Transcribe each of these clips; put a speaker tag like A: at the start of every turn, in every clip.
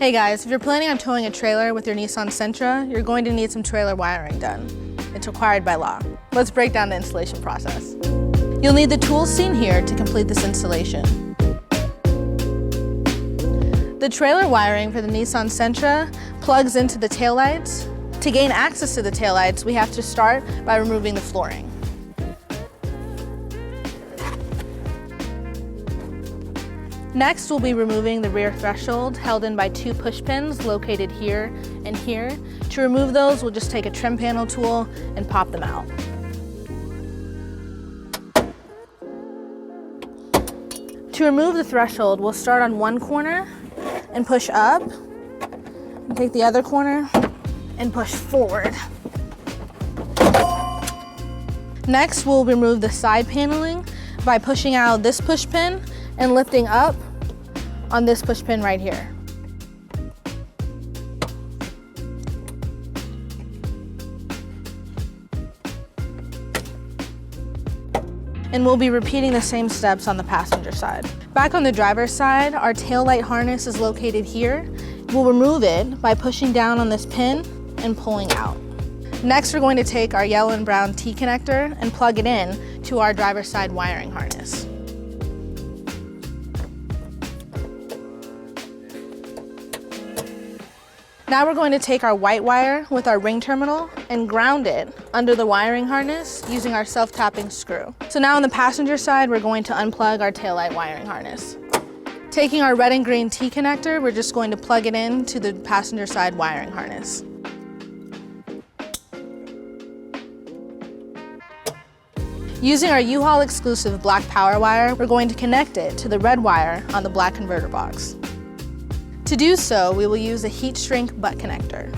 A: Hey guys, if you're planning on towing a trailer with your Nissan Sentra, you're going to need some trailer wiring done. It's required by law. Let's break down the installation process. You'll need the tools seen here to complete this installation. The trailer wiring for the Nissan Sentra plugs into the taillights. To gain access to the taillights, we have to start by removing the flooring. Next, we'll be removing the rear threshold held in by two push pins located here and here. To remove those, we'll just take a trim panel tool and pop them out. To remove the threshold, we'll start on one corner and push up, and take the other corner and push forward. Next, we'll remove the side paneling by pushing out this push pin and lifting up on this push pin right here. And we'll be repeating the same steps on the passenger side. Back on the driver's side, our tail light harness is located here. We'll remove it by pushing down on this pin and pulling out. Next, we're going to take our yellow and brown T-connector and plug it in to our driver's side wiring harness. Now we're going to take our white wire with our ring terminal and ground it under the wiring harness using our self-tapping screw. So now on the passenger side, we're going to unplug our taillight wiring harness. Taking our red and green T-connector, we're just going to plug it into the passenger side wiring harness. Using our U-Haul exclusive black power wire, we're going to connect it to the red wire on the black converter box. To do so, we will use a heat shrink butt connector.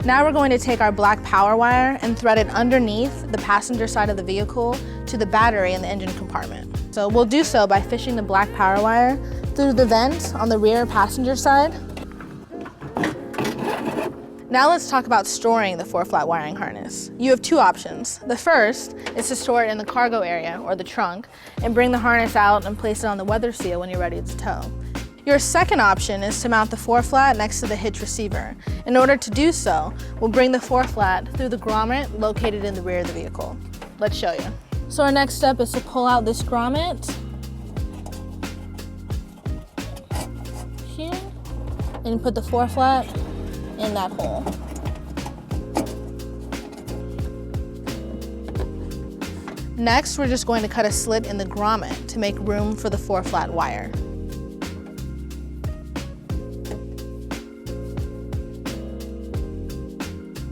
A: Now we're going to take our black power wire and thread it underneath the passenger side of the vehicle to the battery in the engine compartment. So we'll do so by fishing the black power wire through the vent on the rear passenger side. Now let's talk about storing the 4-flat wiring harness. You have two options. The first is to store it in the cargo area or the trunk and bring the harness out and place it on the weather seal when you're ready to tow. Your second option is to mount the 4-flat next to the hitch receiver. In order to do so, we'll bring the 4-flat through the grommet located in the rear of the vehicle. Let's show you. So our next step is to pull out this grommet here and put the 4-flat in that hole. Next, we're just going to cut a slit in the grommet to make room for the 4-flat wire.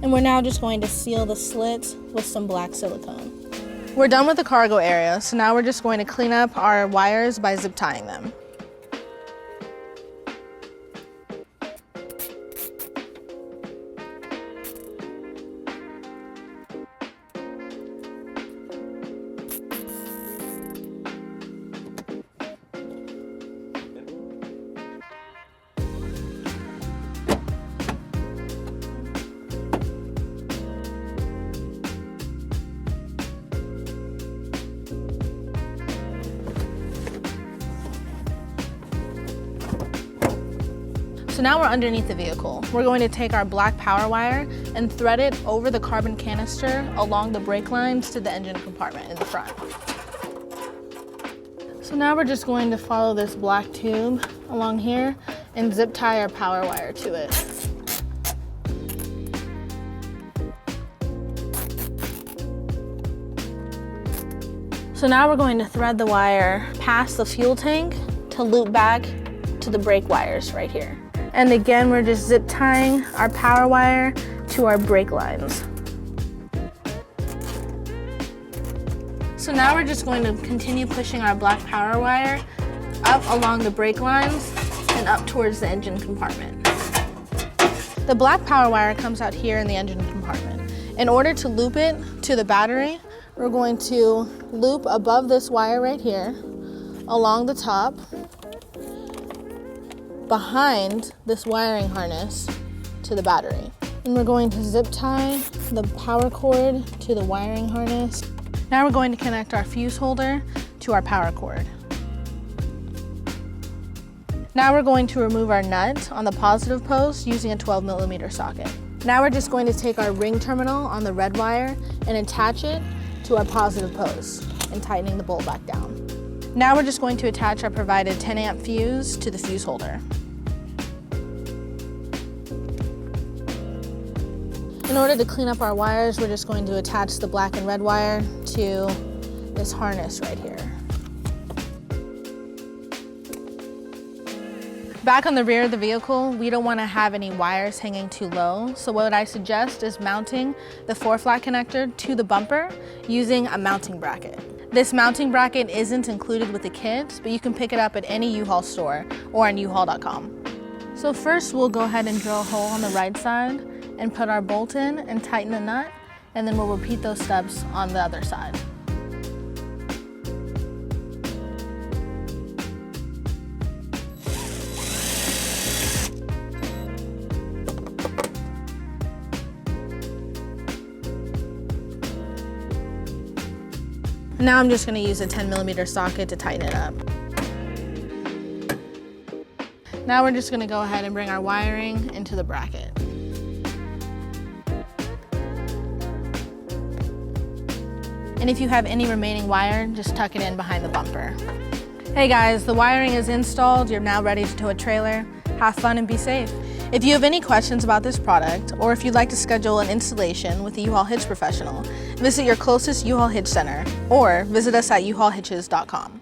A: And we're now just going to seal the slit with some black silicone. We're done with the cargo area, so now we're just going to clean up our wires by zip tying them. So now we're underneath the vehicle. We're going to take our black power wire and thread it over the carbon canister along the brake lines to the engine compartment in the front. So now we're just going to follow this black tube along here and zip tie our power wire to it. So now we're going to thread the wire past the fuel tank to loop back to the brake wires right here. And again, we're just zip tying our power wire to our brake lines. So now we're just going to continue pushing our black power wire up along the brake lines and up towards the engine compartment. The black power wire comes out here in the engine compartment. In order to loop it to the battery, we're going to loop above this wire right here, along the top, behind this wiring harness to the battery. And we're going to zip tie the power cord to the wiring harness. Now we're going to connect our fuse holder to our power cord. Now we're going to remove our nut on the positive post using a 12mm socket. Now we're just going to take our ring terminal on the red wire and attach it to our positive post and tightening the bolt back down. Now we're just going to attach our provided 10 amp fuse to the fuse holder. In order to clean up our wires, we're just going to attach the black and red wire to this harness right here. Back on the rear of the vehicle, we don't want to have any wires hanging too low, so what I suggest is mounting the 4-flat connector to the bumper using a mounting bracket. This mounting bracket isn't included with the kit, but you can pick it up at any U-Haul store or on uhaul.com. So first we'll go ahead and drill a hole on the right side and put our bolt in and tighten the nut, and then we'll repeat those steps on the other side. Now I'm just going to use a 10mm socket to tighten it up. Now we're just going to go ahead and bring our wiring into the bracket. And if you have any remaining wire, just tuck it in behind the bumper. Hey guys, the wiring is installed. You're now ready to tow a trailer. Have fun and be safe. If you have any questions about this product, or if you'd like to schedule an installation with a U-Haul Hitch professional, visit your closest U-Haul Hitch center, or visit us at uhaulhitches.com.